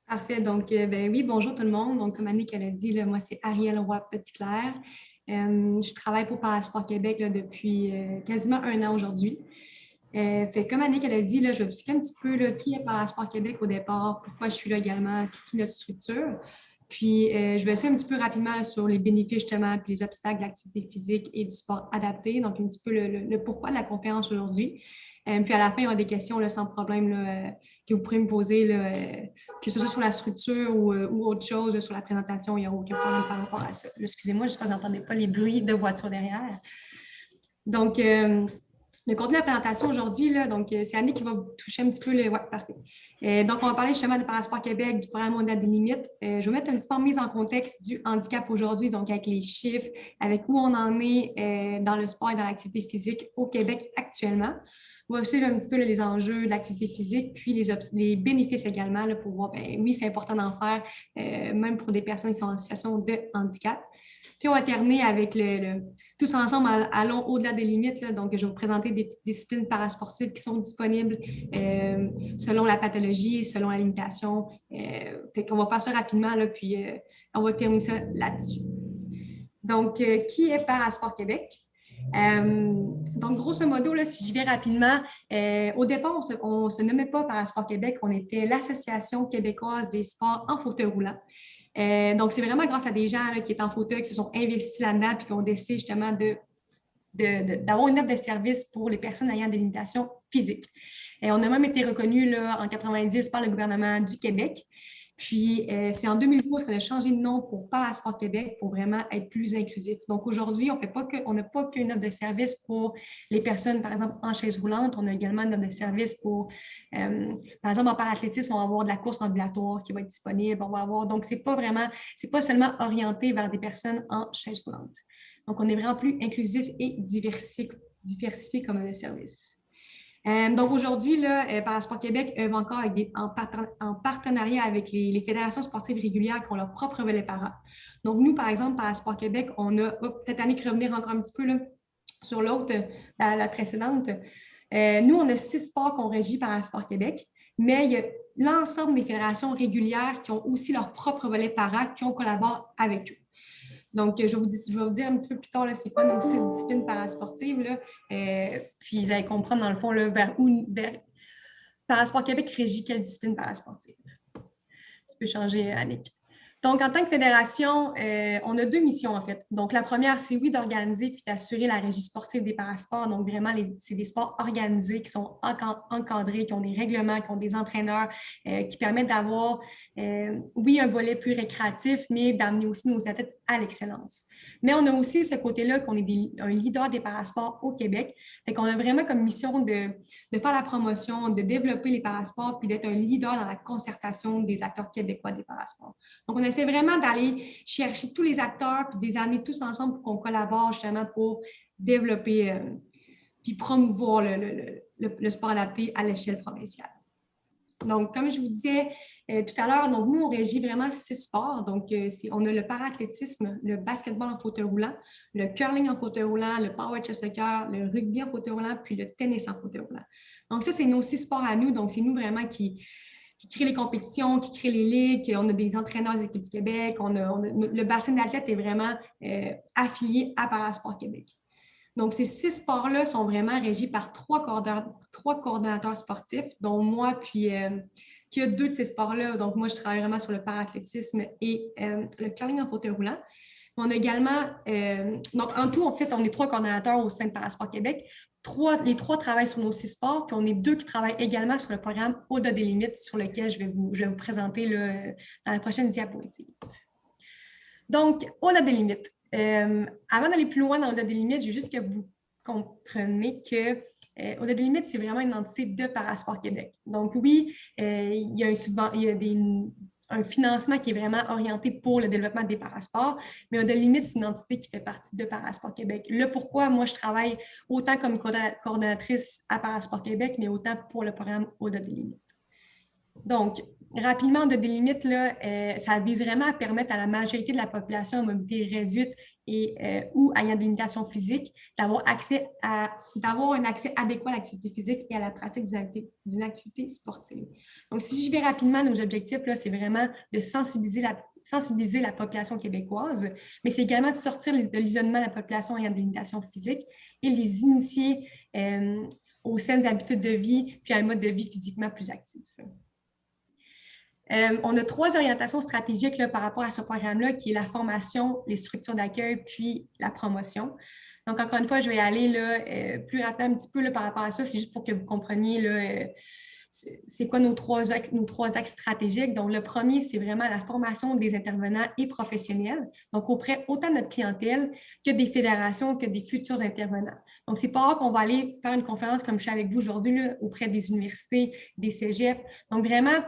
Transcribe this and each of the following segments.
Parfait. Donc, ben oui, bonjour tout le monde. Donc, comme Annick elle a dit, là, moi, c'est Ariel Roy-Petitclerc. Je travaille pour Parasport Québec là, depuis quasiment un an aujourd'hui. Comme Annick elle a dit, là, je vais vous expliquer un petit peu là, qui est Parasport Québec au départ, pourquoi je suis là également, c'est qui notre structure. Puis, je vais essayer un petit peu rapidement là, sur les bénéfices justement, puis les obstacles de l'activité physique et du sport adapté. Donc, un petit peu le pourquoi de la conférence aujourd'hui. Puis, à la fin, il y aura des questions là, sans problème là, que vous pourrez me poser, là, que ce soit sur la structure ou autre chose, sur la présentation. Il n'y a aucun problème par rapport à ça. Excusez-moi, j'espère que vous n'entendez pas les bruits de voiture derrière. Donc, le contenu de la présentation aujourd'hui, c'est Annie qui va toucher un petit peu les. Ouais, parfait. Donc, on va parler justement de Parasport Québec, du programme mondial des limites. Je vais mettre un petit peu en mise en contexte du handicap aujourd'hui, donc avec les chiffres, avec où on en est dans le sport et dans l'activité physique au Québec actuellement. On va suivre un petit peu là, les enjeux de l'activité physique, puis les bénéfices également là, pour voir, ben, oui, c'est important d'en faire, même pour des personnes qui sont en situation de handicap. Puis on va terminer avec tous ensemble, allons au-delà des limites. Là. Donc, je vais vous présenter des petites disciplines parasportives qui sont disponibles selon la pathologie, selon la limitation. Fait qu'on va faire ça rapidement, là, puis on va terminer ça là-dessus. Donc, qui est Parasport Québec? Donc, grosso modo, là, si j'y vais rapidement, au départ, on ne se nommait pas Parasport Québec, on était l'Association québécoise des sports en fauteuil roulant. Donc, c'est vraiment grâce à des gens là, qui étaient en fauteuil, qui se sont investis là-dedans et qui ont décidé justement d'avoir une offre de service pour les personnes ayant des limitations physiques. Et on a même été reconnus là, en 90 par le gouvernement du Québec. Puis, c'est en 2012 qu'on a changé de nom pour Parasport Québec pour vraiment être plus inclusif. Donc, aujourd'hui, on n'a pas qu'une offre de service pour les personnes, par exemple, en chaise roulante. On a également une offre de service pour, par exemple, en parathlétisme, on va avoir de la course ambulatoire qui va être disponible. On va avoir, donc, c'est pas seulement orienté vers des personnes en chaise roulante. Donc, on est vraiment plus inclusif et diversifié comme un service. Donc aujourd'hui, Parasport Québec œuvre encore en partenariat avec les fédérations sportives régulières qui ont leur propre volet para. Donc nous, par exemple, Parasport Québec, on a peut-être Annick revenir encore un petit peu là, sur l'autre, la précédente. Nous, on a 6 sports qu'on régit Parasport Québec, mais il y a l'ensemble des fédérations régulières qui ont aussi leur propre volet para, qui ont collaboré avec eux. Donc, je vais vous dire un petit peu plus tard, c'est quoi nos 6 disciplines parasportives. Là. Puis, vous allez comprendre, dans le fond, là, vers Parasport Québec régit quelle discipline parasportive. Tu peux changer, Annick. Donc, en tant que fédération, on a 2 missions, en fait. Donc, la première, c'est oui, d'organiser puis d'assurer la régie sportive des parasports. Donc, vraiment, c'est des sports organisés qui sont encadrés, qui ont des règlements, qui ont des entraîneurs, qui permettent d'avoir, oui, un volet plus récréatif, mais d'amener aussi nos athlètes à l'excellence. Mais on a aussi ce côté-là qu'on est un leader des parasports au Québec. Fait qu'on a vraiment comme mission de faire la promotion, de développer les parasports, puis d'être un leader dans la concertation des acteurs québécois des parasports. Donc, on essaie vraiment d'aller chercher tous les acteurs, puis de les amener tous ensemble pour qu'on collabore justement pour développer puis promouvoir le sport adapté à l'échelle provinciale. Donc, comme je vous disais tout à l'heure, nous, on régit vraiment 6 sports. Donc, on a le parathlétisme, le basketball en fauteuil roulant, le curling en fauteuil roulant, le power chess soccer, le rugby en fauteuil roulant, puis le tennis en fauteuil roulant. Donc, ça, c'est nos 6 sports à nous. Donc, c'est nous vraiment qui crée les compétitions, qui crée les ligues. On a des entraîneurs des équipes du Québec. Le bassin d'athlètes est vraiment affilié à Parasport Québec. Donc, ces 6 sports-là sont vraiment régis par 3 coordonnateurs sportifs, dont moi, puis qui a 2 de ces sports-là. Donc, moi, je travaille vraiment sur le parathlétisme et le curling en fauteuil roulant. On a également, donc en tout, en fait, on est 3 coordonnateurs au sein de Parasport Québec. Les 3 travaillent sur nos 6 sports, puis on est 2 qui travaillent également sur le programme Au-delà des limites, sur lequel je vais vous présenter là, dans la prochaine diapositive. Donc, Au-delà des limites. Avant d'aller plus loin dans Au-delà des limites, je veux juste que vous compreniez que Au-delà des limites, c'est vraiment une entité de Parasport Québec. Donc, oui, il y a un financement qui est vraiment orienté pour le développement des parasports, mais Au-delà des limites, c'est une entité qui fait partie de Parasport Québec. Le pourquoi, moi, je travaille autant comme coordonnatrice à Parasport Québec, mais autant pour le programme Au-delà des limites. Donc, rapidement, on a des limites, là, ça vise vraiment à permettre à la majorité de la population à mobilité réduite ou ayant des limitations physiques d'avoir un accès adéquat à l'activité physique et à la pratique d'une activité sportive. Donc, si j'y vais rapidement, nos objectifs, là, c'est vraiment de sensibiliser la population québécoise, mais c'est également de sortir de l'isolement de la population ayant des limitations physiques et les initier aux saines habitudes de vie puis à un mode de vie physiquement plus actif. On a 3 orientations stratégiques là, par rapport à ce programme-là, qui est la formation, les structures d'accueil, puis la promotion. Donc, encore une fois, je vais aller là, plus rapidement un petit peu là, par rapport à ça. C'est juste pour que vous compreniez là, c'est quoi nos trois axes stratégiques. Donc, le premier, c'est vraiment la formation des intervenants et professionnels, donc auprès autant de notre clientèle que des fédérations, que des futurs intervenants. Donc, c'est pas rare qu'on va aller faire une conférence comme je suis avec vous aujourd'hui là, auprès des universités, des cégeps. Donc, vraiment,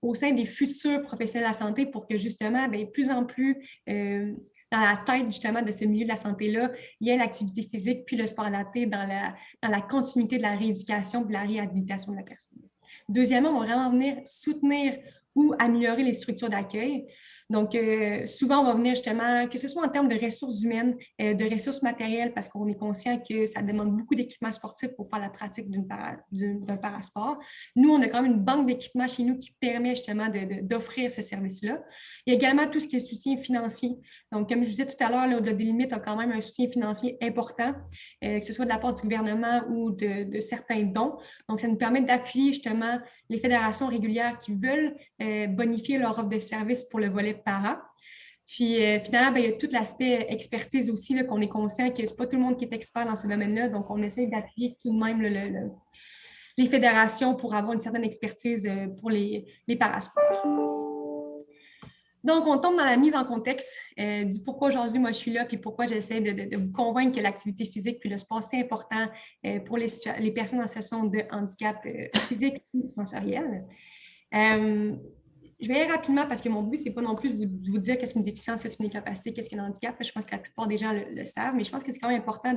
au sein des futurs professionnels de la santé pour que justement, bien, plus en plus dans la tête justement de ce milieu de la santé-là, il y ait l'activité physique puis le sport adapté dans la continuité de la rééducation et de la réhabilitation de la personne. Deuxièmement, on va vraiment venir soutenir ou améliorer les structures d'accueil. Donc, souvent, on va venir justement, que ce soit en termes de ressources humaines, de ressources matérielles, parce qu'on est conscient que ça demande beaucoup d'équipements sportifs pour faire la pratique d'un parasport. Nous, on a quand même une banque d'équipements chez nous qui permet justement d'offrir ce service-là. Il y a également tout ce qui est soutien financier. Donc, comme je vous disais tout à l'heure, au-delà des limites, a quand même un soutien financier important, que ce soit de la part du gouvernement ou de certains dons. Donc, ça nous permet d'appuyer justement les fédérations régulières qui veulent bonifier leur offre de services pour le volet para. Puis finalement, bien, il y a tout l'aspect expertise aussi, qu'on est conscient que ce n'est pas tout le monde qui est expert dans ce domaine-là. Donc, on essaie d'appuyer tout de même les fédérations pour avoir une certaine expertise pour les parasports. Donc, on tombe dans la mise en contexte du pourquoi aujourd'hui, moi, je suis là, puis pourquoi j'essaie de vous convaincre que l'activité physique puis le sport, c'est important pour les personnes en situation de handicap physique ou sensoriel. Je vais y aller rapidement parce que mon but, ce n'est pas non plus de vous dire qu'est-ce qu'une déficience, qu'est-ce qu'une incapacité, qu'est-ce qu'un handicap. Je pense que la plupart des gens le savent, mais je pense que c'est quand même important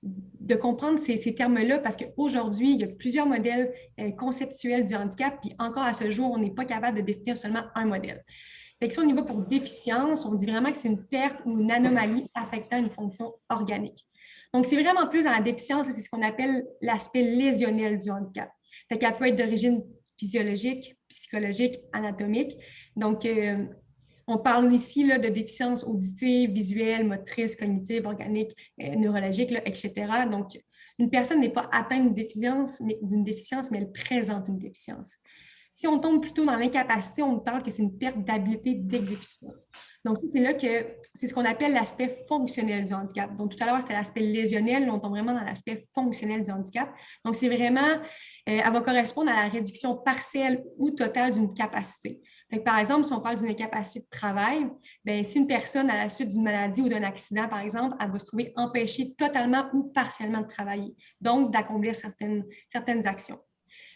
de comprendre ces termes-là parce qu'aujourd'hui, il y a plusieurs modèles conceptuels du handicap, puis encore à ce jour, on n'est pas capable de définir seulement un modèle. Fait que si on y va pour déficience, on dit vraiment que c'est une perte ou une anomalie affectant une fonction organique. Donc, c'est vraiment plus dans la déficience, c'est ce qu'on appelle l'aspect lésionnel du handicap. Fait qu'elle peut être d'origine physiologique, psychologique, anatomique. Donc, on parle ici là, de déficience auditive, visuelle, motrice, cognitive, organique, neurologique, là, etc. Donc, une personne n'est pas atteinte d'une déficience, mais elle présente une déficience. Si on tombe plutôt dans l'incapacité, on parle que c'est une perte d'habilité d'exécution. Donc, c'est là que c'est ce qu'on appelle l'aspect fonctionnel du handicap. Donc, tout à l'heure, c'était l'aspect lésionnel. Là, on tombe vraiment dans l'aspect fonctionnel du handicap. Donc, c'est vraiment, elle va correspondre à la réduction partielle ou totale d'une capacité. Donc, par exemple, si on parle d'une incapacité de travail, bien, si une personne, à la suite d'une maladie ou d'un accident, par exemple, elle va se trouver empêchée totalement ou partiellement de travailler, donc d'accomplir certaines actions.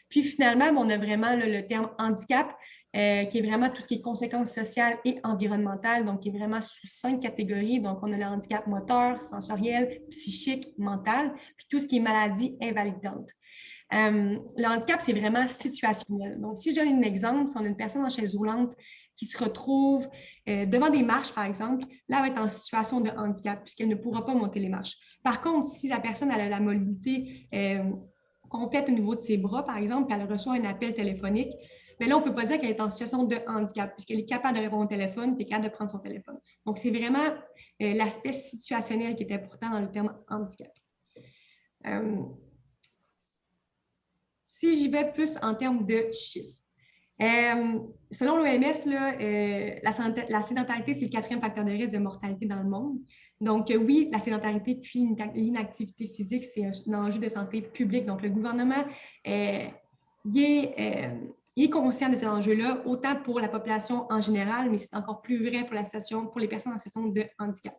Puis finalement, on a vraiment le terme handicap, qui est vraiment tout ce qui est conséquences sociales et environnementales, donc qui est vraiment sous 5 catégories. Donc, on a le handicap moteur, sensoriel, psychique, mental, puis tout ce qui est maladie invalidante. Le handicap, c'est vraiment situationnel. Donc, si je donne un exemple, si on a une personne en chaise roulante qui se retrouve devant des marches, par exemple, là, elle va être en situation de handicap puisqu'elle ne pourra pas monter les marches. Par contre, si la personne a la mobilité complète au niveau de ses bras, par exemple, puis elle reçoit un appel téléphonique, mais là, on ne peut pas dire qu'elle est en situation de handicap, puisqu'elle est capable de répondre au téléphone, puis capable de prendre son téléphone. Donc, c'est vraiment l'aspect situationnel qui est important dans le terme handicap. Si j'y vais plus en termes de chiffres, selon l'OMS, la sédentarité, c'est le 4e facteur de risque de mortalité dans le monde. Donc, oui, la sédentarité puis l'inactivité physique, c'est un enjeu de santé publique. Donc, le gouvernement il est conscient de ces enjeux-là, autant pour la population en général, mais c'est encore plus vrai pour les personnes en situation de handicap.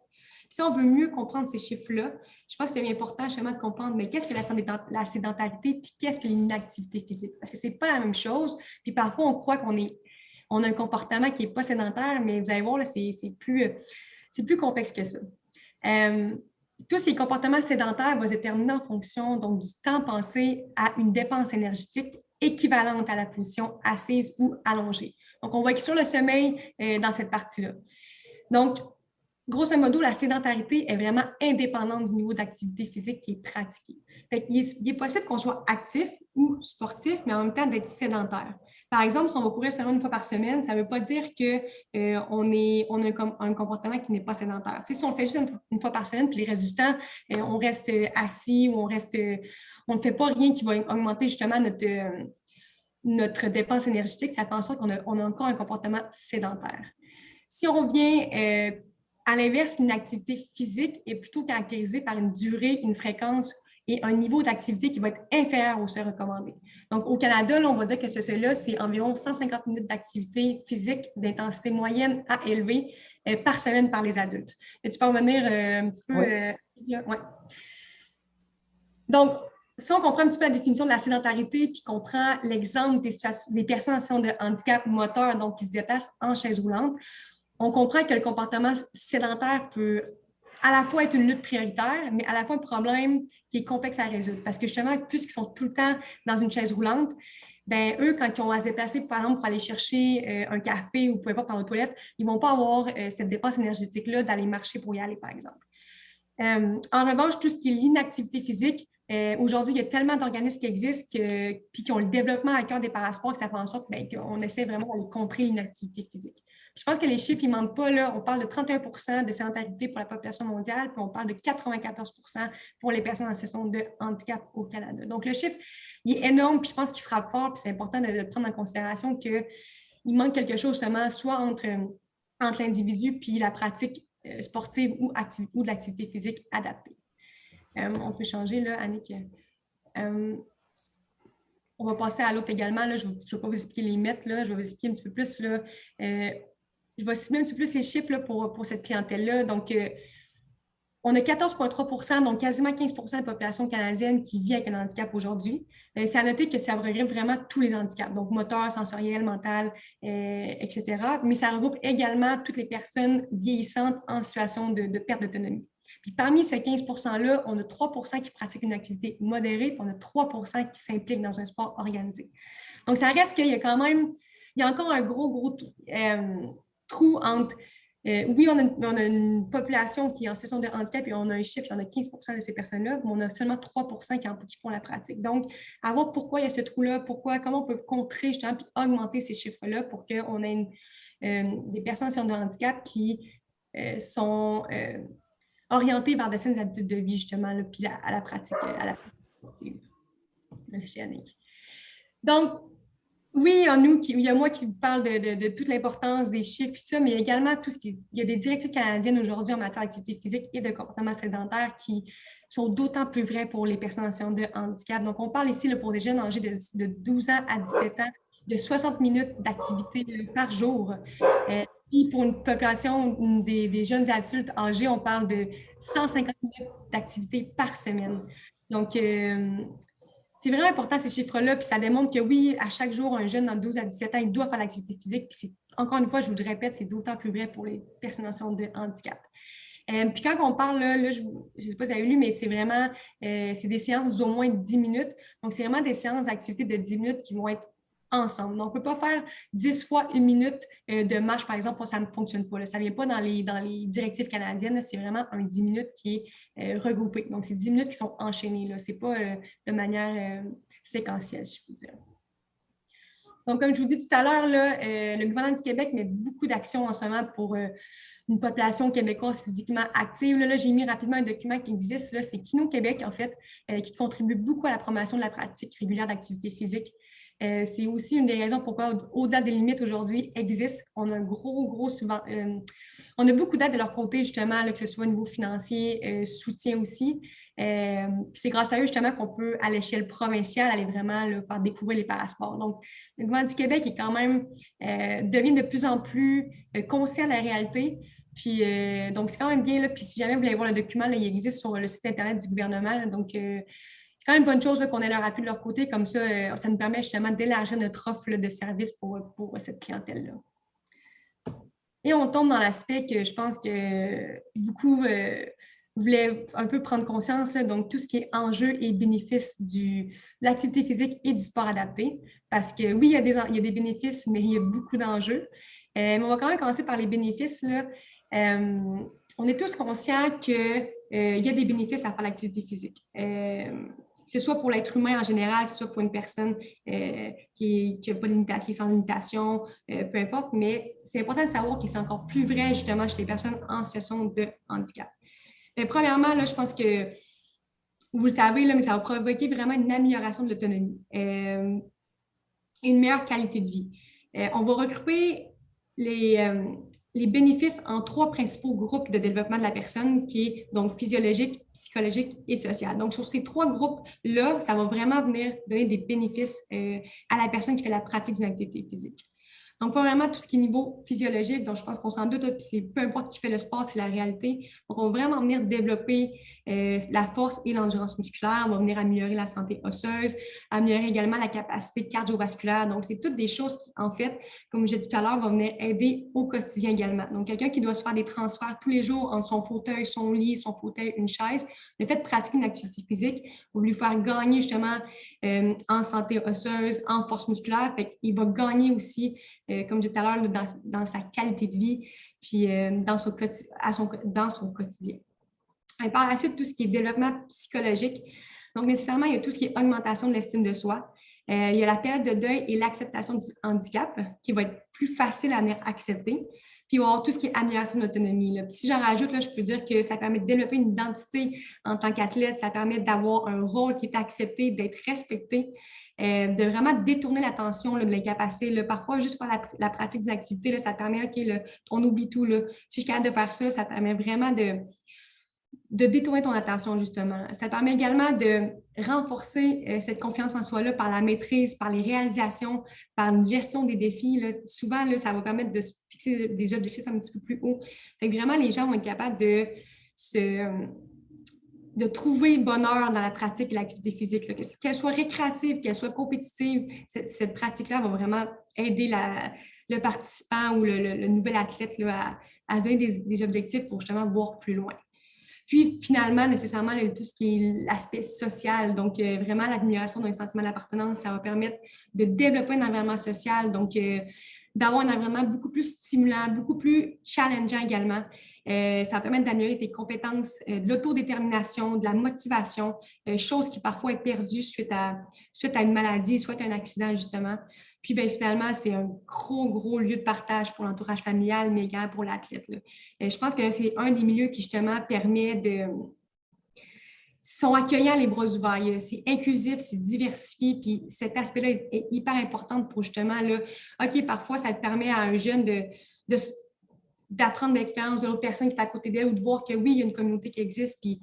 Puis si on veut mieux comprendre ces chiffres-là, je pense que c'est important justement de comprendre mais qu'est-ce que la sédentarité puis qu'est-ce que l'inactivité physique. Parce que ce n'est pas la même chose. Puis parfois, on croit qu'on a un comportement qui n'est pas sédentaire, mais vous allez voir, c'est plus complexe que ça. Tous ces comportements sédentaires vont se déterminer en fonction donc, du temps passé à une dépense énergétique équivalente à la position assise ou allongée. Donc, on va exclure le sommeil dans cette partie-là. Donc, grosso modo, la sédentarité est vraiment indépendante du niveau d'activité physique qui est pratiqué. Il est possible qu'on soit actif ou sportif, mais en même temps d'être sédentaire. Par exemple, si on va courir seulement une fois par semaine, ça ne veut pas dire qu'on a un comportement qui n'est pas sédentaire. Tu sais, si on le fait juste une fois par semaine, puis les restes du temps, on reste assis ou on ne fait pas rien qui va augmenter justement notre dépense énergétique, ça fait en sorte qu'on a encore un comportement sédentaire. Si on revient à l'inverse, une activité physique est plutôt caractérisée par une durée, une fréquence et un niveau d'activité qui va être inférieur au seuil recommandé. Donc, au Canada, là, on va dire que ce seuil-là, c'est environ 150 minutes d'activité physique d'intensité moyenne à élevée par semaine par les adultes. Et tu peux revenir un petit peu... Oui. Ouais. Donc, si on comprend un petit peu la définition de la sédentarité, puis qu'on prend l'exemple des personnes en situation de handicap moteur, donc qui se déplacent en chaise roulante, on comprend que le comportement sédentaire peut à la fois être une lutte prioritaire, mais à la fois un problème qui est complexe à résoudre. Parce que justement, puisqu'ils sont tout le temps dans une chaise roulante, ben eux, quand ils ont à se déplacer, par exemple, pour aller chercher un café ou peu importe par la toilette, ils ne vont pas avoir cette dépense énergétique-là d'aller marcher pour y aller, par exemple. En revanche, tout ce qui est l'inactivité physique, aujourd'hui, il y a tellement d'organismes qui existent puis qui ont le développement à cœur des parasports que ça fait en sorte qu'on essaie vraiment d'aller contrer l'inactivité physique. Je pense que les chiffres, ils ne mentent pas. Là. On parle de 31 de sédentarité pour la population mondiale, puis on parle de 94 pour les personnes en situation de handicap au Canada. Donc, le chiffre, il est énorme, puis je pense qu'il frappe fort, puis c'est important de le prendre en considération qu'il manque quelque chose seulement, soit entre l'individu puis la pratique sportive ou de l'activité physique adaptée. On peut changer, là, Annick. On va passer à l'autre également. Là. Je ne vais pas vous expliquer les mètres, là. Je vais vous expliquer un petit peu plus. Là. Je vais citer un petit peu plus ces chiffres là, pour cette clientèle-là. Donc, on a 14,3 donc quasiment 15 de la population canadienne qui vit avec un handicap aujourd'hui. C'est à noter que ça regroupe vraiment tous les handicaps, donc moteur, sensoriel, mental, etc. Mais ça regroupe également toutes les personnes vieillissantes en situation de perte d'autonomie. Puis parmi ces 15 %-là, on a 3 qui pratiquent une activité modérée, puis on a 3 qui s'impliquent dans un sport organisé. Donc, ça reste qu'il y a quand même, il y a encore un gros trou entre oui, on a une population qui est en situation de handicap et on a un chiffre, il y en a 15 de ces personnes-là, mais on a seulement 3 qui font la pratique. Donc, à voir pourquoi il y a ce trou-là, comment on peut contrer justement puis augmenter ces chiffres-là pour qu'on ait des personnes en situation de handicap qui sont orientées vers de saines habitudes de vie, justement, là, puis à la pratique sportive. Donc, oui, il y a moi qui vous parle de toute l'importance des chiffres, et ça, mais il y a également il y a des directives canadiennes aujourd'hui en matière d'activité physique et de comportement sédentaire qui sont d'autant plus vraies pour les personnes en situation de handicap. Donc, on parle ici là, pour des jeunes âgés de 12 ans à 17 ans, de 60 minutes d'activité par jour. Puis pour une population des jeunes adultes âgés, on parle de 150 minutes d'activité par semaine. Donc, c'est vraiment important ces chiffres-là, puis ça démontre que oui, à chaque jour, un jeune de 12 à 17 ans, il doit faire l'activité physique. Puis encore une fois, je vous le répète, c'est d'autant plus vrai pour les personnes en situation de handicap. Puis quand on parle, là je ne sais pas si vous avez lu, mais c'est vraiment, c'est des séances d'au moins 10 minutes. Donc, c'est vraiment des séances d'activité de 10 minutes qui vont être ensemble. Donc, on ne peut pas faire 10 fois une minute de marche, par exemple, ça ne fonctionne pas. Là. Ça ne vient pas dans les directives canadiennes. C'est vraiment un 10 minutes qui est regroupé. Donc, c'est 10 minutes qui sont enchaînées. Ce n'est pas de manière séquentielle, si je peux dire. Donc, comme je vous dis tout à l'heure, le gouvernement du Québec met beaucoup d'actions en ce moment pour une population québécoise physiquement active. Là, j'ai mis rapidement un document qui existe, c'est Kino Québec, en fait, qui contribue beaucoup à la promotion de la pratique régulière d'activité physique. C'est aussi une des raisons pourquoi, au-delà des limites aujourd'hui, existe. On a on a beaucoup d'aide de leur côté, justement, là, que ce soit au niveau financier, soutien aussi. C'est grâce à eux, justement, qu'on peut, à l'échelle provinciale, aller vraiment là, faire découvrir les parasports. Donc, le gouvernement du Québec est quand même, devient de plus en plus conscient de la réalité. Puis, donc, c'est quand même bien. Là, puis, si jamais vous voulez voir le document, là, il existe sur le site Internet du gouvernement. Là, donc, c'est quand même une bonne chose qu'on ait leur appui de leur côté. Comme ça, ça nous permet justement d'élargir notre offre là, de services pour cette clientèle-là. Et on tombe dans l'aspect que je pense que beaucoup voulait un peu prendre conscience, là, donc tout ce qui est enjeux et bénéfices de l'activité physique et du sport adapté. Parce que oui, il y a des bénéfices, mais il y a beaucoup d'enjeux. Mais on va quand même commencer par les bénéfices, là. Euh, on est tous conscients qu'il y a des bénéfices à faire l'activité physique. Que ce soit pour l'être humain en général, que ce soit pour une personne qui n'a pas de limitation, qui est sans limitation, peu importe, mais c'est important de savoir que c'est encore plus vrai justement chez les personnes en situation de handicap. Mais premièrement, là, je pense que vous le savez, là, mais ça va provoquer vraiment une amélioration de l'autonomie et une meilleure qualité de vie. On va regrouper les, euh, les bénéfices en trois principaux groupes de développement de la personne, qui est donc physiologique, psychologique et social. Donc, sur ces trois groupes-là, ça va vraiment venir donner des bénéfices à la personne qui fait la pratique d'une activité physique. Donc, pas vraiment tout ce qui est niveau physiologique, donc je pense qu'on s'en doute, puis peu importe qui fait le sport, c'est la réalité. Donc, on va vraiment venir développer la force et l'endurance musculaire, on va venir améliorer la santé osseuse, améliorer également la capacité cardiovasculaire. Donc, c'est toutes des choses qui, en fait, comme je disais tout à l'heure, vont venir aider au quotidien également. Donc, quelqu'un qui doit se faire des transferts tous les jours entre son fauteuil, son lit, son fauteuil, une chaise, le fait de pratiquer une activité physique va lui faire gagner justement en santé osseuse, en force musculaire. Fait qu'il va gagner aussi comme je disais tout à l'heure, dans sa qualité de vie, puis dans son quotidien. Et par la suite, tout ce qui est développement psychologique. Donc, nécessairement, il y a tout ce qui est augmentation de l'estime de soi. Il y a la période de deuil et l'acceptation du handicap qui va être plus facile à venir accepter. Puis, il va y avoir tout ce qui est amélioration de l'autonomie. Si j'en rajoute, là, je peux dire que ça permet de développer une identité en tant qu'athlète, ça permet d'avoir un rôle qui est accepté, d'être respecté, de vraiment détourner l'attention de l'incapacité. Parfois, juste pour la pratique d'une activité, là, ça permet, OK, là, on oublie tout. Là. Si je suis capable de faire ça, ça permet vraiment de détourner ton attention, justement. Ça permet également de renforcer cette confiance en soi-là par la maîtrise, par les réalisations, par une gestion des défis. Là. Souvent, là, ça va permettre de se fixer des objectifs un petit peu plus hauts. Fait que vraiment, les gens vont être capables de trouver bonheur dans la pratique et l'activité physique. Qu'elle soit récréative, qu'elle soit compétitive, cette pratique-là va vraiment aider le participant ou le nouvel athlète là, à se donner des objectifs pour justement voir plus loin. Puis, finalement, nécessairement, tout ce qui est l'aspect social, donc vraiment l'amélioration d'un sentiment d'appartenance, ça va permettre de développer un environnement social, donc d'avoir un environnement beaucoup plus stimulant, beaucoup plus challengeant également. Ça va permettre d'améliorer tes compétences, de l'autodétermination, de la motivation, chose qui parfois est perdue suite à une maladie, soit un accident, justement. Puis, bien, finalement, c'est un gros lieu de partage pour l'entourage familial, mais également pour l'athlète. Je pense que c'est un des milieux qui, justement, permet de... sont accueillants les bras ouverts. C'est inclusif, c'est diversifié, puis cet aspect-là est hyper important pour, justement, là, OK, parfois, ça te permet à un jeune d'apprendre de l'expérience de l'autre personne qui est à côté d'elle ou de voir que, oui, il y a une communauté qui existe, puis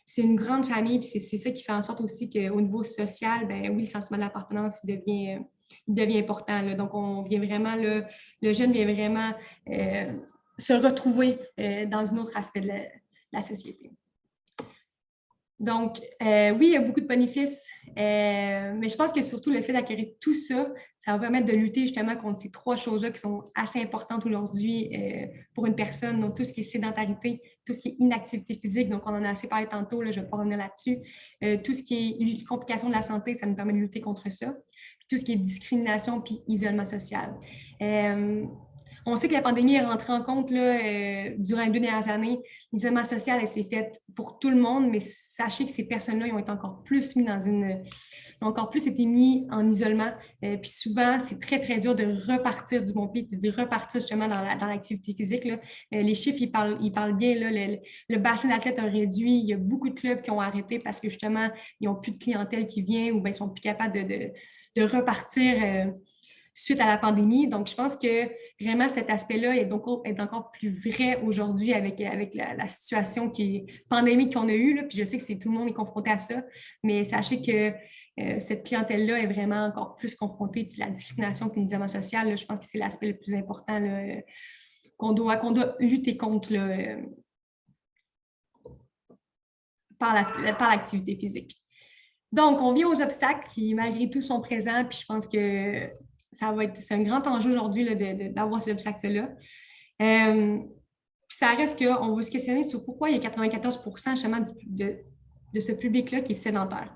c'est une grande famille, puis c'est ça qui fait en sorte aussi qu'au niveau social, ben oui, le sentiment d'appartenance, il devient important. Là. Donc, on vient vraiment, là, le jeune vient vraiment se retrouver dans un autre aspect de la société. Donc, oui, il y a beaucoup de bénéfices, mais je pense que surtout le fait d'acquérir tout ça, ça va permettre de lutter justement contre ces trois choses-là qui sont assez importantes aujourd'hui pour une personne. Donc, tout ce qui est sédentarité, tout ce qui est inactivité physique, donc on en a assez parlé tantôt, là, je ne vais pas revenir là-dessus. Tout ce qui est complications de la santé, ça nous permet de lutter contre ça. Puis, tout ce qui est discrimination puis isolement social. On sait que la pandémie est rentrée en compte là, durant les 2 dernières années. L'isolement social, elle s'est faite pour tout le monde, mais sachez que ces personnes-là, ils ont été encore plus mis ont encore plus été mis en isolement. Puis souvent, c'est très dur de repartir du bon pied, de repartir justement dans l'activité physique. Là. Les chiffres, ils parlent bien. Là, le bassin d'athlètes a réduit. Il y a beaucoup de clubs qui ont arrêté parce que justement, ils n'ont plus de clientèle qui vient ou bien ils sont plus capables de repartir suite à la pandémie. Donc, je pense que vraiment cet aspect-là est encore plus vrai aujourd'hui avec la situation pandémique qu'on a eue. Là. Puis je sais que tout le monde est confronté à ça, mais sachez que cette clientèle-là est vraiment encore plus confrontée. Puis la discrimination et l'isolement social, là, je pense que c'est l'aspect le plus important là, qu'on doit lutter contre là, par l'activité physique. Donc, on vient aux obstacles qui, malgré tout, sont présents. Puis je pense que c'est un grand enjeu aujourd'hui d'avoir ces obstacles-là. Puis ça reste qu'on veut se questionner sur pourquoi il y a 94% justement de ce public-là qui est sédentaire.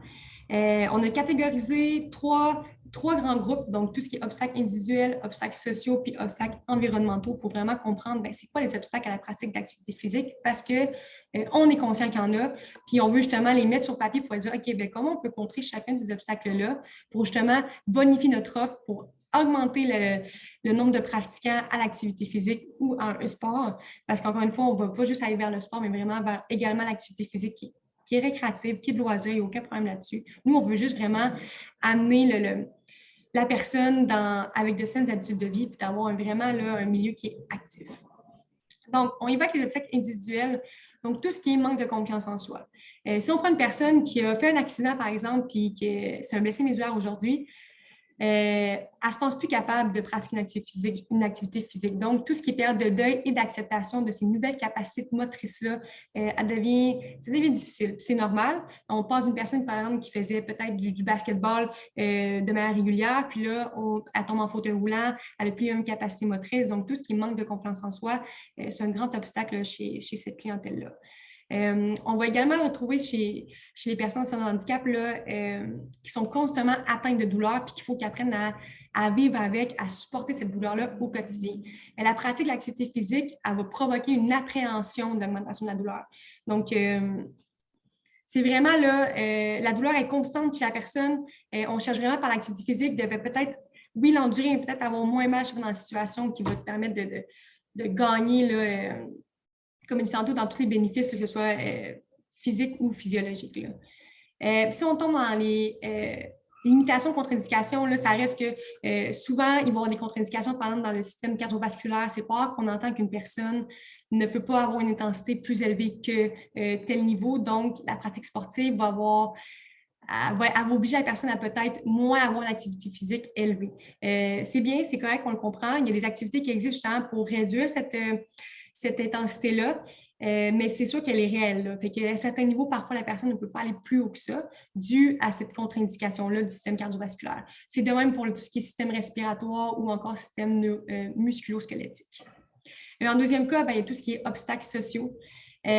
On a catégorisé trois grands groupes, donc tout ce qui est obstacles individuels, obstacles sociaux, puis obstacles environnementaux pour vraiment comprendre c'est quoi les obstacles à la pratique d'activité physique parce qu'on est conscient qu'il y en a, puis on veut justement les mettre sur papier pour dire, OK, bien, comment on peut contrer chacun de ces obstacles-là pour justement bonifier notre offre, pour augmenter le nombre de pratiquants à l'activité physique ou à un sport, parce qu'encore une fois, on ne va pas juste aller vers le sport, mais vraiment vers également l'activité physique qui est récréative, qui est de loisir, il n'y a aucun problème là-dessus. Nous, on veut juste vraiment amener la personne avec de saines habitudes de vie, puis d'avoir vraiment un milieu qui est actif. Donc, on évoque les obstacles individuels, donc tout ce qui est manque de confiance en soi. Si on prend une personne qui a fait un accident, par exemple, puis c'est un blessé médulaire aujourd'hui, elle ne se pense plus capable de pratiquer une activité physique. Donc, tout ce qui est période de deuil et d'acceptation de ces nouvelles capacités motrices-là, ça devient difficile. C'est normal. On passe d'une personne, par exemple, qui faisait peut-être du basketball de manière régulière, puis là, elle tombe en fauteuil roulant, elle n'a plus la même capacité motrice. Donc, tout ce qui manque de confiance en soi, c'est un grand obstacle chez cette clientèle-là. On va également retrouver chez les personnes sans handicap qui sont constamment atteintes de douleur puis qu'il faut qu'ils apprennent à vivre avec, à supporter cette douleur-là au quotidien. La pratique de l'activité physique, elle va provoquer une appréhension d'augmentation de la douleur. Donc, c'est vraiment la douleur est constante chez la personne. On cherche vraiment par l'activité physique de peut-être, oui, l'endurer, mais peut-être avoir moins mal dans la situation qui va te permettre de gagner comme une santé dans tous les bénéfices, que ce soit physique ou physiologique. Si on tombe dans les limitations, contre-indications, ça reste que souvent, ils vont avoir des contre-indications, par exemple, dans le système cardiovasculaire. C'est pas qu'on entend qu'une personne ne peut pas avoir une intensité plus élevée que tel niveau. Donc, la pratique sportive elle va obliger la personne à peut-être moins avoir une activité physique élevée. C'est bien, c'est correct, on le comprend. Il y a des activités qui existent justement pour réduire cette intensité-là, mais c'est sûr qu'elle est réelle. Là. Fait qu'à certains niveaux, parfois, la personne ne peut pas aller plus haut que ça dû à cette contre-indication-là du système cardiovasculaire. C'est de même pour tout ce qui est système respiratoire ou encore système musculo-squelettique. En deuxième cas, il y a tout ce qui est obstacles sociaux. Je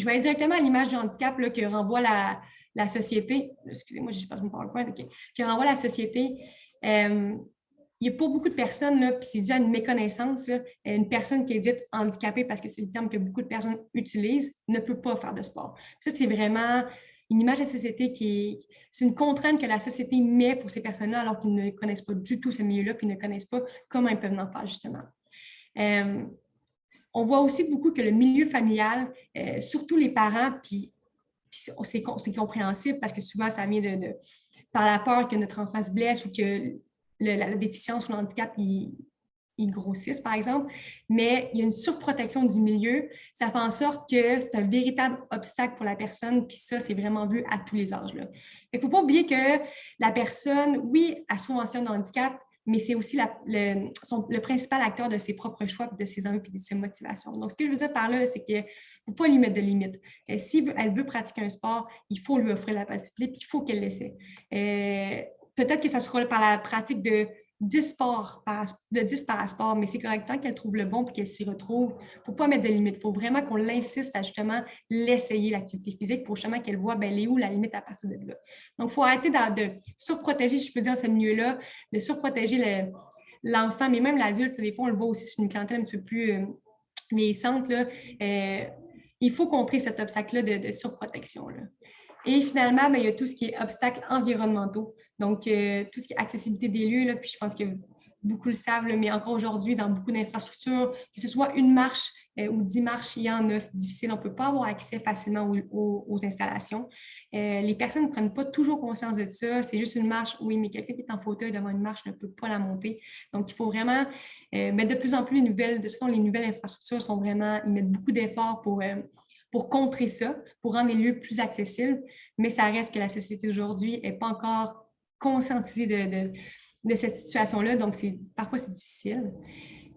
vais aller directement à l'image du handicap là, que renvoie la société. Excusez-moi, je passe mon PowerPoint. Okay. Que renvoie la société. Il y a pas beaucoup de personnes, là, puis c'est dû à une méconnaissance, là, une personne qui est dite handicapée, parce que c'est le terme que beaucoup de personnes utilisent, ne peut pas faire de sport. Ça, c'est vraiment une image de la société c'est une contrainte que la société met pour ces personnes-là, alors qu'ils ne connaissent pas du tout ce milieu-là, puis ne connaissent pas comment ils peuvent en faire, justement. On voit aussi beaucoup que le milieu familial, surtout les parents, puis c'est compréhensible parce que souvent, ça vient par la peur que notre enfant se blesse ou que la déficience ou le handicap, il grossisse, par exemple, mais il y a une surprotection du milieu. Ça fait en sorte que c'est un véritable obstacle pour la personne, puis ça, c'est vraiment vu à tous les âges. Il ne faut pas oublier que la personne, oui, a souvent mention de handicap, mais c'est aussi le principal acteur de ses propres choix, de ses envies et de ses motivations. Donc, ce que je veux dire par là, c'est qu'il ne faut pas lui mettre de limites. Si elle veut pratiquer un sport, il faut lui offrir la possibilité, puis il faut qu'elle l'essaie. Peut-être que ça sera par la pratique de 10 parasports, mais c'est correct tant qu'elle trouve le bon et qu'elle s'y retrouve. Il ne faut pas mettre de limite. Il faut vraiment qu'on l'insiste à justement l'essayer, l'activité physique, pour justement qu'elle voit elle est où la limite à partir de là. Donc, il faut arrêter de surprotéger, si je peux dire, ce milieu-là, de surprotéger l'enfant, mais même l'adulte. Des fois, on le voit aussi sur une clientèle un petit peu plus vieillissante. Il faut contrer cet obstacle-là de surprotection. Là. Et finalement, il y a tout ce qui est obstacles environnementaux. Donc, tout ce qui est accessibilité des lieux, là, puis je pense que beaucoup le savent, là, mais encore aujourd'hui, dans beaucoup d'infrastructures, que ce soit une marche ou 10 marches, il y en a, c'est difficile. On ne peut pas avoir accès facilement aux installations. Les personnes ne prennent pas toujours conscience de ça. C'est juste une marche, oui, mais quelqu'un qui est en fauteuil devant une marche ne peut pas la monter. Donc, il faut vraiment mettre de plus en plus les nouvelles infrastructures sont vraiment, ils mettent beaucoup d'efforts pour contrer ça, pour rendre les lieux plus accessibles, mais ça reste que la société d'aujourd'hui n'est pas encore conscientisée de cette situation-là, donc parfois c'est difficile.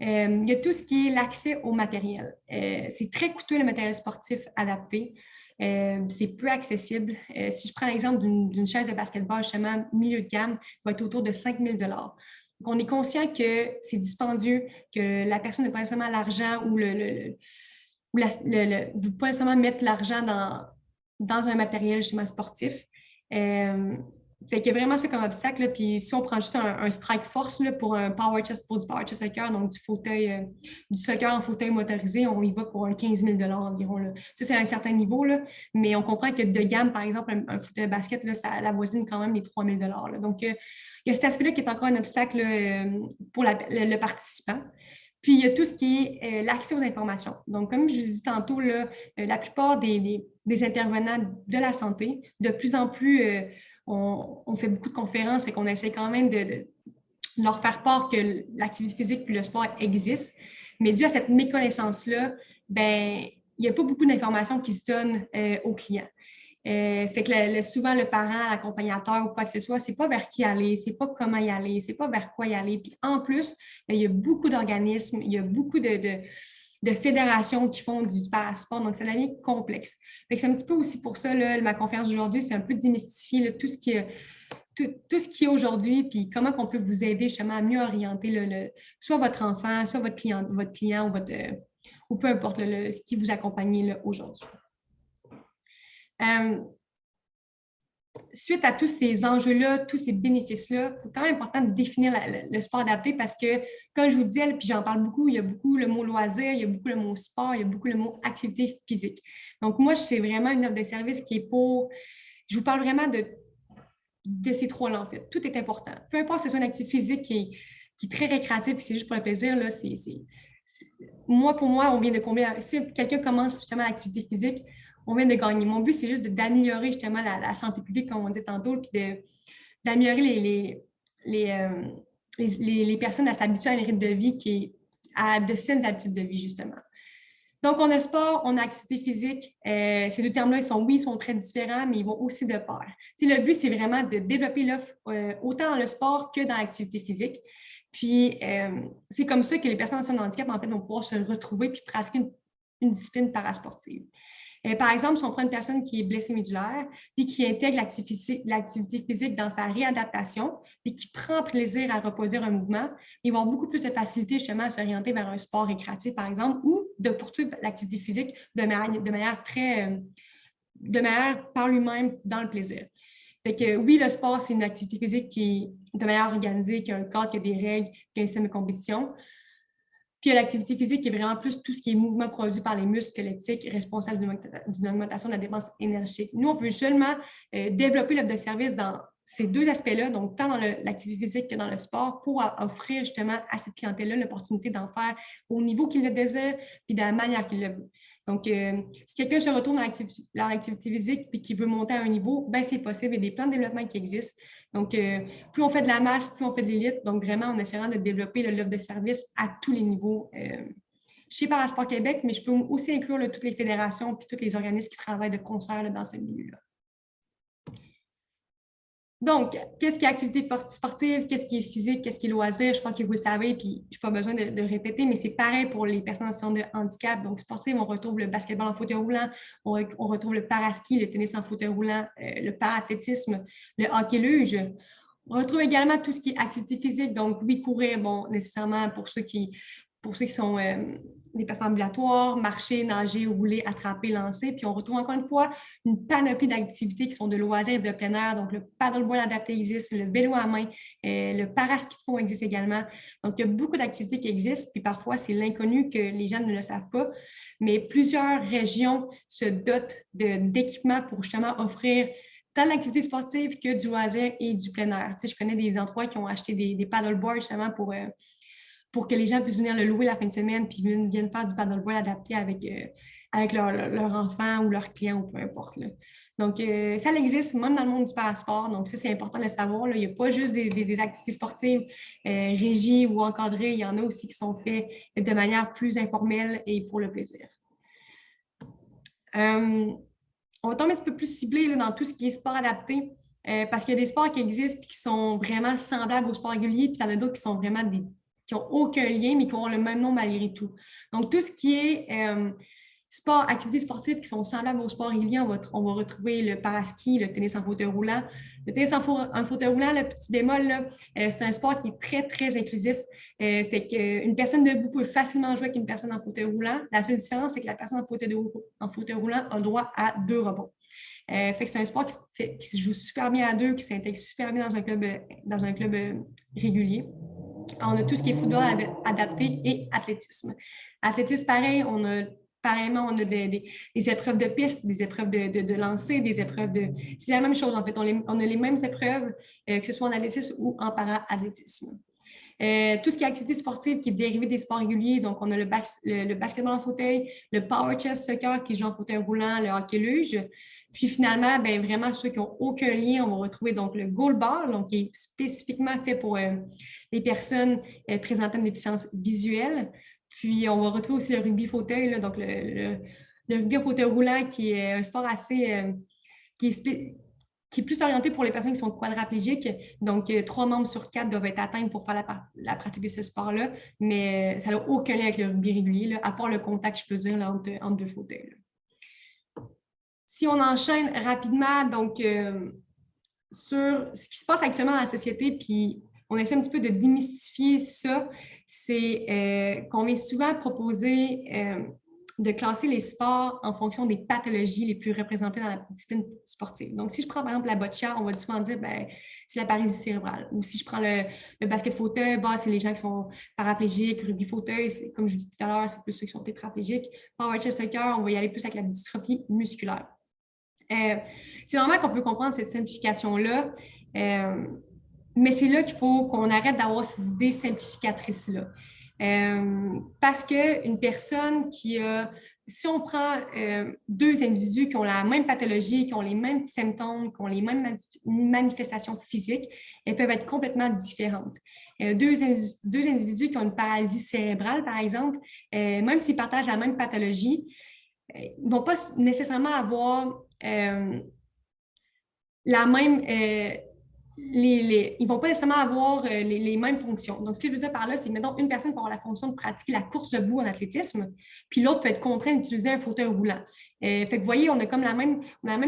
Il y a tout ce qui est l'accès au matériel. C'est très coûteux le matériel sportif adapté. C'est peu accessible. Si je prends l'exemple d'une chaise de basketball, justement, milieu de gamme, va être autour de 5 000 $. Donc, on est conscient que c'est dispendieux, que la personne n'a pas nécessairement l'argent ou vous pas nécessairement mettre l'argent dans un matériel justement sportif. Fait qu'il y a vraiment ça comme obstacle. Là. Puis si on prend juste un strike force là, pour un power chest, pour du power chest soccer, donc du fauteuil, du soccer en fauteuil motorisé, on y va pour un 15 000 environ. Là. Ça, c'est à un certain niveau, là, mais on comprend que de gamme, par exemple, un fauteuil basket, là, ça avoisine quand même les 3 000 là. Donc, il y a cet aspect-là qui est encore un obstacle là, pour le participant. Puis, il y a tout ce qui est l'accès aux informations. Donc, comme je vous ai dit tantôt, là, la plupart des intervenants de la santé, de plus en plus, on fait beaucoup de conférences, fait qu'on essaie quand même de leur faire part que l'activité physique puis le sport existent. Mais dû à cette méconnaissance-là, ben, il n'y a pas beaucoup d'informations qui se donnent aux clients. Fait que souvent, le parent, l'accompagnateur ou quoi que ce soit, c'est pas vers qui aller, c'est pas comment y aller, c'est pas vers quoi y aller. Puis en plus, il y a beaucoup d'organismes, il y a beaucoup de fédérations qui font du parasport, donc ça devient complexe. Fait que c'est un petit peu aussi pour ça, là, ma conférence d'aujourd'hui, c'est un peu démystifier là, tout ce qui est aujourd'hui, puis comment on peut vous aider justement à mieux orienter soit votre enfant, soit votre client ou peu importe ce qui vous accompagne aujourd'hui. Suite à tous ces enjeux-là, tous ces bénéfices-là, c'est quand même important de définir le sport adapté parce que, comme je vous disais, puis j'en parle beaucoup, il y a beaucoup le mot loisir, il y a beaucoup le mot sport, il y a beaucoup le mot activité physique. Donc, moi, c'est vraiment une offre de service qui est je vous parle vraiment de ces trois-là, en fait. Tout est important. Peu importe si c'est une activité physique qui est très récréative, puis c'est juste pour le plaisir, là, moi, pour moi, on vient de combler. Si quelqu'un commence justement l'activité physique, on vient de gagner. Mon but, c'est juste d'améliorer justement la santé publique, comme on dit tantôt, puis d'améliorer les personnes à s'habituer à un rythme de vie à de saines habitudes de vie, justement. Donc, on a sport, on a activité physique. Ces deux termes-là, ils sont très différents, mais ils vont aussi de pair. Le but, c'est vraiment de développer l'offre autant dans le sport que dans l'activité physique. Puis, c'est comme ça que les personnes en situation de handicap, en fait, vont pouvoir se retrouver puis pratiquer une discipline parasportive. Par exemple, si on prend une personne qui est blessée médulaire, puis qui intègre l'activité physique dans sa réadaptation, puis qui prend plaisir à reproduire un mouvement, ils vont avoir beaucoup plus de facilité justement à s'orienter vers un sport récréatif, par exemple, ou de poursuivre l'activité physique de manière par lui-même dans le plaisir. Fait que oui, le sport, c'est une activité physique qui est de manière organisée, qui a un cadre, qui a des règles, qui a un système de compétition. Puis il y a l'activité physique qui est vraiment plus tout ce qui est mouvement produit par les muscles squelettiques responsable d'une augmentation de la dépense énergétique. Nous, on veut seulement développer l'offre de service dans ces deux aspects-là, donc tant dans l'activité physique que dans le sport, pour offrir justement à cette clientèle-là l'opportunité d'en faire au niveau qu'ils le désirent puis de la manière qu'ils le veulent. Donc, si quelqu'un se retourne dans l'activité physique et qui veut monter à un niveau, ben c'est possible. Il y a des plans de développement qui existent. Donc, plus on fait de la masse, plus on fait de l'élite. Donc, vraiment, en essayant de développer l'offre de service à tous les niveaux chez Parasport Québec, mais je peux aussi inclure toutes les fédérations et tous les organismes qui travaillent de concert dans ce milieu-là. Donc, qu'est-ce qui est activité sportive, qu'est-ce qui est physique, qu'est-ce qui est loisir? Je pense que vous le savez, puis je n'ai pas besoin de répéter, mais c'est pareil pour les personnes en situation de handicap. Donc, sportive, on retrouve le basketball en fauteuil roulant, on retrouve le paraski, le tennis en fauteuil roulant, le parathlétisme, le hockey-luge. On retrouve également tout ce qui est activité physique, donc oui, courir, bon, nécessairement pour ceux qui sont des personnes ambulatoires, marcher, nager, rouler, attraper, lancer. Puis on retrouve encore une fois une panoplie d'activités qui sont de loisirs et de plein air. Donc le paddleboard adapté existe, le vélo à main, le paraski de fond existe également. Donc il y a beaucoup d'activités qui existent, puis parfois c'est l'inconnu que les gens ne le savent pas. Mais plusieurs régions se dotent d'équipements pour justement offrir tant de l'activité sportive que du loisir et du plein air. Tu sais, je connais des endroits qui ont acheté des paddleboards justement pour que les gens puissent venir le louer la fin de semaine puis viennent faire du paddleboard adapté avec leur enfant ou leur client ou peu importe. Là. Donc, ça existe même dans le monde du parasport. Donc, ça, c'est important de le savoir. Là. Il n'y a pas juste des activités sportives régies ou encadrées. Il y en a aussi qui sont faites de manière plus informelle et pour le plaisir. On va tomber un petit peu plus ciblé là, dans tout ce qui est sport adapté parce qu'il y a des sports qui existent et qui sont vraiment semblables aux sports réguliers, puis il y en a d'autres qui sont vraiment qui n'ont aucun lien, mais qui ont le même nom malgré tout. Donc, tout ce qui est activités sportives qui sont semblables aux sports réguliers, on va retrouver le paraski, le tennis en fauteuil roulant, Le tennis en fauteuil roulant, le petit bémol, là, c'est un sport qui est très, très inclusif. Fait qu'une personne debout peut facilement jouer avec une personne en fauteuil roulant. La seule différence, c'est que la personne en fauteuil roulant a le droit à 2 rebonds. Fait que c'est un sport qui se joue super bien à deux, qui s'intègre super bien dans un club régulier. On a tout ce qui est football adapté et athlétisme. Athlétisme, pareil, pareillement, on a des épreuves de piste, des épreuves de lancer, des épreuves de... C'est la même chose, en fait. On a les mêmes épreuves, que ce soit en athlétisme ou en para-athlétisme. Tout ce qui est activité sportive qui est dérivé des sports réguliers, donc on a le basketball en fauteuil, le power chess soccer qui joue en fauteuil roulant, le hockey luge. Puis finalement, ben, vraiment, ceux qui n'ont aucun lien, on va retrouver donc le goalball, donc qui est spécifiquement fait pour les personnes présentant une déficience visuelle. Puis on va retrouver aussi le rugby fauteuil, là, donc le rugby au fauteuil roulant qui est un sport assez qui est plus orienté pour les personnes qui sont quadraplégiques. Donc, 3 membres sur 4 doivent être atteints pour faire la pratique de ce sport-là, mais ça n'a aucun lien avec le rugby régulier, là, à part le contact, je peux dire, là, entre deux fauteuils. Là. Si on enchaîne rapidement, donc, sur ce qui se passe actuellement dans la société, puis on essaie un petit peu de démystifier ça, c'est qu'on est souvent proposé de classer les sports en fonction des pathologies les plus représentées dans la discipline sportive. Donc, si je prends par exemple la boccia, on va souvent dire ben, c'est la paralysie cérébrale. Ou si je prends le basket fauteuil, ben, c'est les gens qui sont paraplégiques, rugby fauteuil, comme je vous dis tout à l'heure, c'est plus ceux qui sont tétraplégiques. Power chess soccer, on va y aller plus avec la dystrophie musculaire. C'est normal qu'on peut comprendre cette simplification-là, mais c'est là qu'il faut qu'on arrête d'avoir ces idées simplificatrices-là. Parce qu'une personne qui a, si on prend 2 individus qui ont la même pathologie, qui ont les mêmes symptômes, qui ont les mêmes manifestations physiques, elles peuvent être complètement différentes. Deux individus qui ont une paralysie cérébrale, par exemple, même s'ils partagent la même pathologie, ils ne vont pas nécessairement avoir la même... ils ne vont pas nécessairement avoir les mêmes fonctions. Donc, ce que je veux dire par là, c'est que, mettons, une personne peut avoir la fonction de pratiquer la course debout en athlétisme, puis l'autre peut être contraint d'utiliser un fauteuil roulant. Fait que, vous voyez, on a comme la même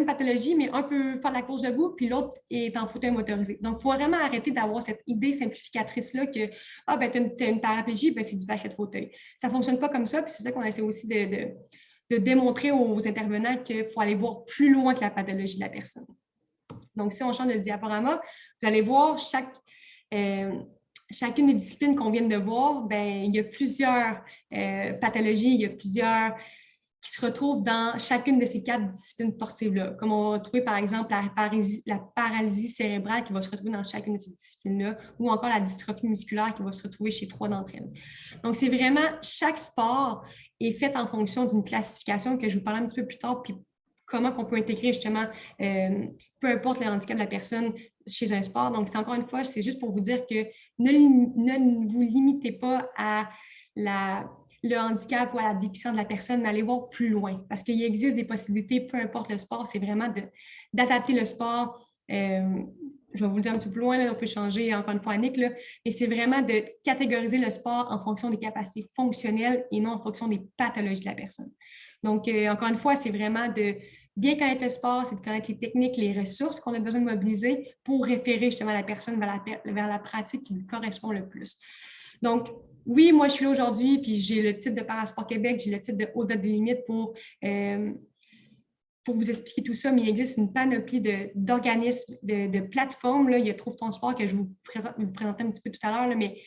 pathologie, mais un peut faire la course debout, puis l'autre est en fauteuil motorisé. Donc, il faut vraiment arrêter d'avoir cette idée simplificatrice-là que, ah, ben, tu as une paraplégie, ben, c'est du basket fauteuil. Ça ne fonctionne pas comme ça, puis c'est ça qu'on essaie aussi de démontrer aux intervenants qu'il faut aller voir plus loin que la pathologie de la personne. Donc, si on change de diaporama, vous allez voir chacune des disciplines qu'on vient de voir, ben, il y a plusieurs pathologies, il y a plusieurs qui se retrouvent dans chacune de ces 4 disciplines sportives-là. Comme on va retrouver, par exemple, la paralysie cérébrale qui va se retrouver dans chacune de ces disciplines-là, ou encore la dystrophie musculaire qui va se retrouver chez 3 d'entre elles. Donc, c'est vraiment, chaque sport est fait en fonction d'une classification que je vous parlerai un petit peu plus tard, puis comment on peut intégrer justement, peu importe le handicap de la personne chez un sport. Donc, c'est encore une fois, c'est juste pour vous dire que ne vous limitez pas à le handicap ou à la déficience de la personne, mais allez voir plus loin. Parce qu'il existe des possibilités, peu importe le sport, c'est vraiment d'adapter le sport. Je vais vous le dire un petit peu plus loin, là, on peut changer encore une fois à Nick, là, mais c'est vraiment de catégoriser le sport en fonction des capacités fonctionnelles et non en fonction des pathologies de la personne. Donc, encore une fois, c'est vraiment de bien connaître le sport, c'est de connaître les techniques, les ressources qu'on a besoin de mobiliser pour référer justement la personne vers la pratique qui lui correspond le plus. Donc, oui, moi, je suis là aujourd'hui, puis j'ai le titre de Parasport Québec, j'ai le titre de Au-delà des limites pour vous expliquer tout ça, mais il existe une panoplie d'organismes, de plateformes. Là. Il y a Trouve ton sport que je vous présentais un petit peu tout à l'heure, mais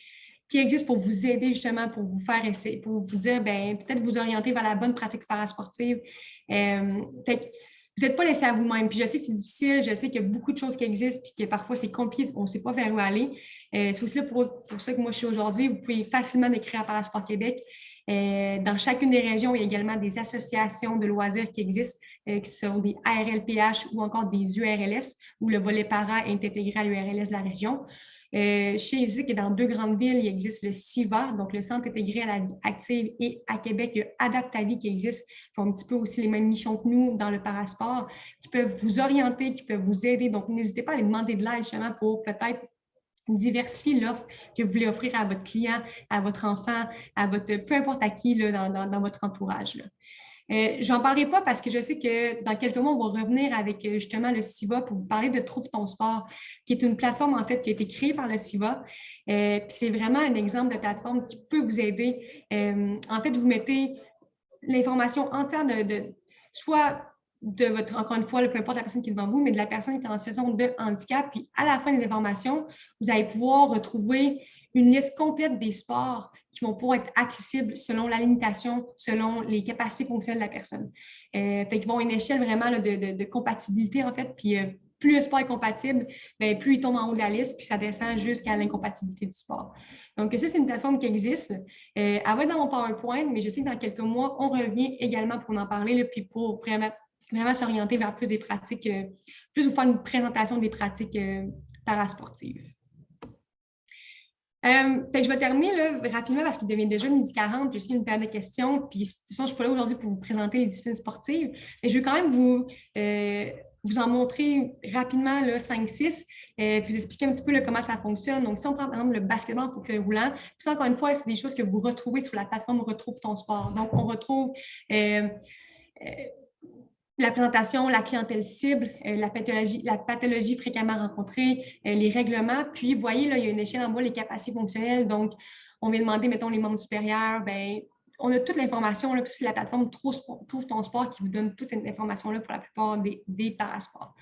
qui existent pour vous aider justement, pour vous faire essayer, pour vous dire, ben peut-être vous orienter vers la bonne pratique parasportive. Fait vous n'êtes pas laissé à vous-même. Puis je sais que c'est difficile, je sais qu'il y a beaucoup de choses qui existent, puis que parfois c'est compliqué, on ne sait pas vers où aller. C'est aussi là pour ça que moi je suis aujourd'hui. Vous pouvez facilement écrire à Parasport Québec. Dans chacune des régions, il y a également des associations de loisirs qui existent, qui sont des ARLPH ou encore des URLS, où le volet para est intégré à l'URLS de la région. Chez Isic et dans 2 grandes villes, il existe le CIVA, donc le Centre intégré à la vie active, et à Québec, il y a Adaptavie qui existe, qui ont un petit peu aussi les mêmes missions que nous dans le parasport, qui peuvent vous orienter, qui peuvent vous aider. Donc, n'hésitez pas à les demander de l'aide justement pour peut-être diversifier l'offre que vous voulez offrir à votre client, à votre enfant, peu importe à qui là, dans votre entourage. Là. Je n'en parlerai pas parce que je sais que dans quelques mois, on va revenir avec justement le SIVA pour vous parler de Trouve ton sport, qui est une plateforme en fait qui a été créée par le SIVA. Puis c'est vraiment un exemple de plateforme qui peut vous aider. En fait, vous mettez l'information entière soit de votre, encore une fois, peu importe la personne qui est devant vous, mais de la personne qui est en situation de handicap. Puis à la fin des informations, vous allez pouvoir retrouver une liste complète des sports qui vont pouvoir être accessibles selon la limitation, selon les capacités fonctionnelles de la personne. Fait qu'ils vont avoir une échelle vraiment là, de compatibilité, en fait. Puis plus le sport est compatible, bien, plus il tombe en haut de la liste, puis ça descend jusqu'à l'incompatibilité du sport. Donc, ça, c'est une plateforme qui existe. Elle va être dans mon PowerPoint, mais je sais que dans quelques mois, on revient également pour en parler, là, puis pour vraiment s'orienter vers plus des pratiques, plus vous faire une présentation des pratiques parasportives. Fait que je vais terminer là, rapidement parce qu'il devient déjà 12h40, puis je sais qu'il y a une période de questions, puis de toute façon, je ne suis pas là aujourd'hui pour vous présenter les disciplines sportives, mais je vais quand même vous en montrer rapidement 5-6, puis vous expliquer un petit peu là, comment ça fonctionne. Donc, si on prend par exemple le basketball en fauteuil roulant, puis ça, encore une fois, c'est des choses que vous retrouvez sur la plateforme Retrouve ton sport. Donc, on retrouve la présentation, la clientèle cible, la pathologie fréquemment rencontrée, les règlements. Puis, vous voyez, là, il y a une échelle en bas, les capacités fonctionnelles. Donc, on vient demander, mettons, les membres supérieurs. Bien, on a toute l'information. Puis, c'est la plateforme Trouve ton sport qui vous donne toute cette information-là pour la plupart des parasports.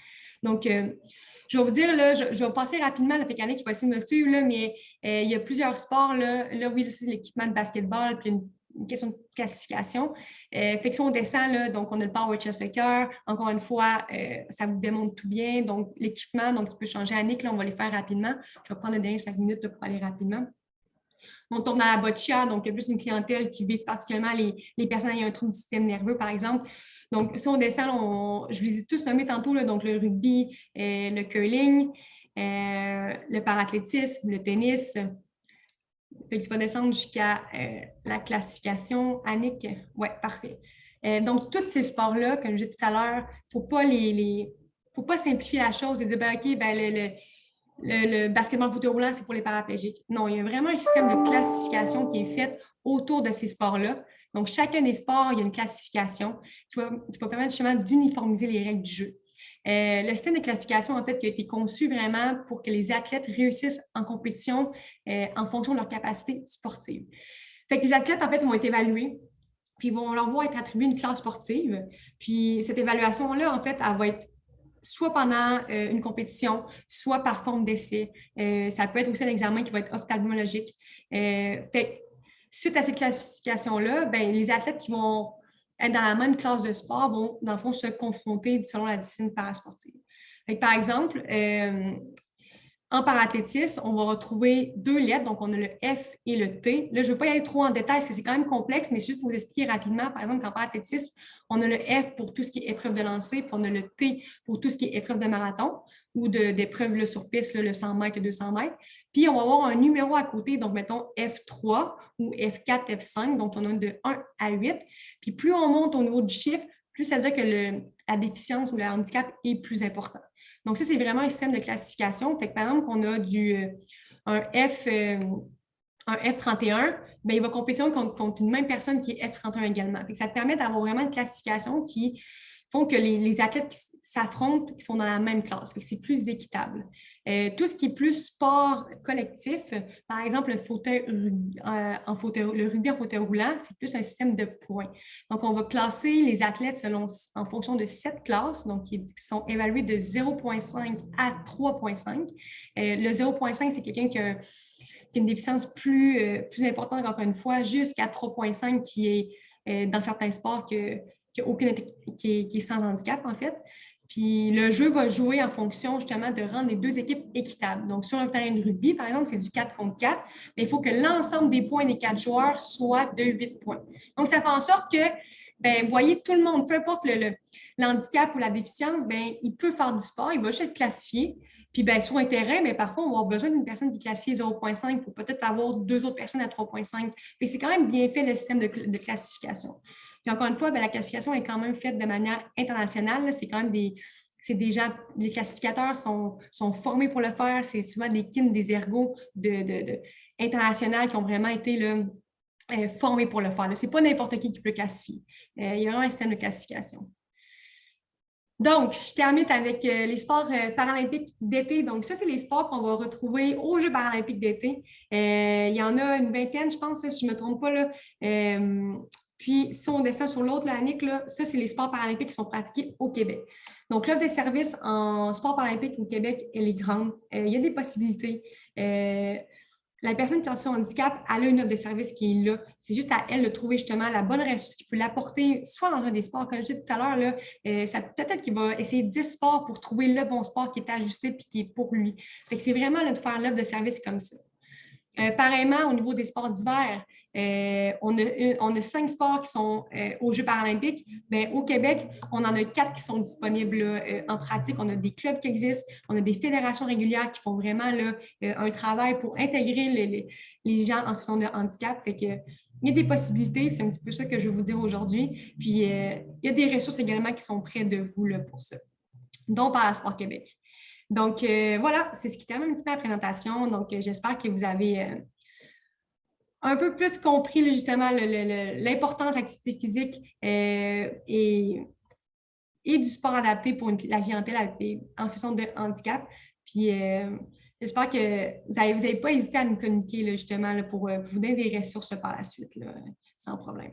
Donc, je vais vous dire, là, je vais passer rapidement la mécanique, je vais essayer de me suivre, là, mais il y a plusieurs sports. Là, oui, c'est l'équipement de basketball, puis une question de classification. Fait que si on descend, là, donc on a le Power Chair Soccer. Encore une fois, ça vous démontre tout bien. Donc, l'équipement, donc tu peux changer à Nick, là, on va les faire rapidement. Je vais prendre les dernières 5 minutes là, pour aller rapidement. On tombe dans la boccia, donc il y a plus une clientèle qui vise particulièrement les personnes ayant un trouble du système nerveux, par exemple. Donc, si on descend, je les ai tous nommés tantôt, là, donc le rugby, le curling, le parathlétisme, le tennis. Fait que tu vas descendre jusqu'à la classification. Annick, oui, parfait. Donc, tous ces sports-là, comme je disais tout à l'heure, il ne faut pas simplifier la chose et dire, ben, OK, ben, le basketball fauteuil roulant, c'est pour les paraplégiques. Non, il y a vraiment un système de classification qui est fait autour de ces sports-là. Donc, chacun des sports, il y a une classification qui va permettre justement d'uniformiser les règles du jeu. Le système de classification, en fait, qui a été conçu vraiment pour que les athlètes réussissent en compétition en fonction de leur capacité sportive. Fait que les athlètes, en fait, vont être évalués, puis ils vont leur voir être attribués une classe sportive. Puis cette évaluation-là, en fait, elle va être soit pendant une compétition, soit par forme d'essai. Ça peut être aussi un examen qui va être ophtalmologique. Fait que, suite à cette classification-là, ben, les athlètes qui vont être dans la même classe de sport vont, dans le fond, se confronter selon la discipline parasportive. Fait que, par exemple, en parathlétisme, on va retrouver 2 lettres, donc on a le F et le T. Là, je ne veux pas y aller trop en détail parce que c'est quand même complexe, mais juste pour vous expliquer rapidement, par exemple, qu'en parathlétisme, on a le F pour tout ce qui est épreuve de lancer, puis on a le T pour tout ce qui est épreuve de marathon ou d'épreuve sur piste, le 100 mètres, le 200 mètres. Puis, on va avoir un numéro à côté, donc mettons F3 ou F4, F5, donc on a de 1 à 8. Puis, plus on monte au niveau du chiffre, plus ça veut dire que la déficience ou le handicap est plus important. Donc, ça, c'est vraiment un système de classification. Fait que, par exemple, on a un F31, bien, il va compétition contre une même personne qui est F31 également. Fait que ça te permet d'avoir vraiment une classification qui font que les athlètes s'affrontent, qui sont dans la même classe. C'est plus équitable. Tout ce qui est plus sport collectif, par exemple, le rugby en fauteuil roulant, c'est plus un système de points. Donc, on va classer les athlètes en fonction de 7 classes, donc qui sont évaluées de 0,5 à 3,5. Le 0,5, c'est quelqu'un qui a une déficience plus importante, encore une fois, jusqu'à 3,5 qui est dans certains sports qui est sans handicap, en fait. Puis le jeu va jouer en fonction justement de rendre les 2 équipes équitables. Donc, sur un terrain de rugby, par exemple, c'est du 4 contre 4, mais il faut que l'ensemble des points des 4 joueurs soit de 8 points. Donc, ça fait en sorte que, bien, vous voyez, tout le monde, peu importe l'handicap ou la déficience, bien, il peut faire du sport, il va juste être classifié. Puis, bien, sur un terrain, bien, parfois, on va avoir besoin d'une personne qui est classifiée 0,5 pour peut-être avoir 2 autres personnes à 3,5. C'est quand même bien fait le système de classification. Puis encore une fois, bien, la classification est quand même faite de manière internationale. C'est quand même des gens, les classificateurs sont formés pour le faire. C'est souvent des kin, des ergots internationaux qui ont vraiment été là, formés pour le faire. Ce n'est pas n'importe qui peut classifier. Il y a vraiment un système de classification. Donc, je termine avec les sports paralympiques d'été. Donc, ça, c'est les sports qu'on va retrouver aux Jeux paralympiques d'été. Il y en a une vingtaine, je pense, si je ne me trompe pas. Là. Puis, si on descend sur l'autre, Annick, là, ça, c'est les sports paralympiques qui sont pratiqués au Québec. Donc, l'offre des services en sport paralympique au Québec, elle est grande. Il y a des possibilités. La personne qui a son handicap, elle a une offre de service qui est là. C'est juste à elle de trouver justement la bonne ressource qui peut l'apporter, soit dans un des sports, comme je disais tout à l'heure, là, peut-être qu'il va essayer 10 sports pour trouver le bon sport qui est ajusté et qui est pour lui. Fait que c'est vraiment là, de faire l'offre de service comme ça. Pareillement, au niveau des sports d'hiver, on a 5 sports qui sont aux Jeux paralympiques. Bien, au Québec, on en a 4 qui sont disponibles en pratique. On a des clubs qui existent, on a des fédérations régulières qui font vraiment là, un travail pour intégrer les gens en situation de handicap. Fait que, il y a des possibilités, c'est un petit peu ça que je vais vous dire aujourd'hui. Puis, il y a des ressources également qui sont près de vous là, pour ça, dont Parasport Québec. Donc, voilà, c'est ce qui termine un petit peu la présentation. Donc, j'espère que vous avez un peu plus compris là, justement l'importance de l'activité physique et du sport adapté pour la clientèle en situation de handicap. Puis, j'espère que vous n'avez pas hésité à nous communiquer là, justement là, pour vous donner des ressources là, par la suite, là, sans problème.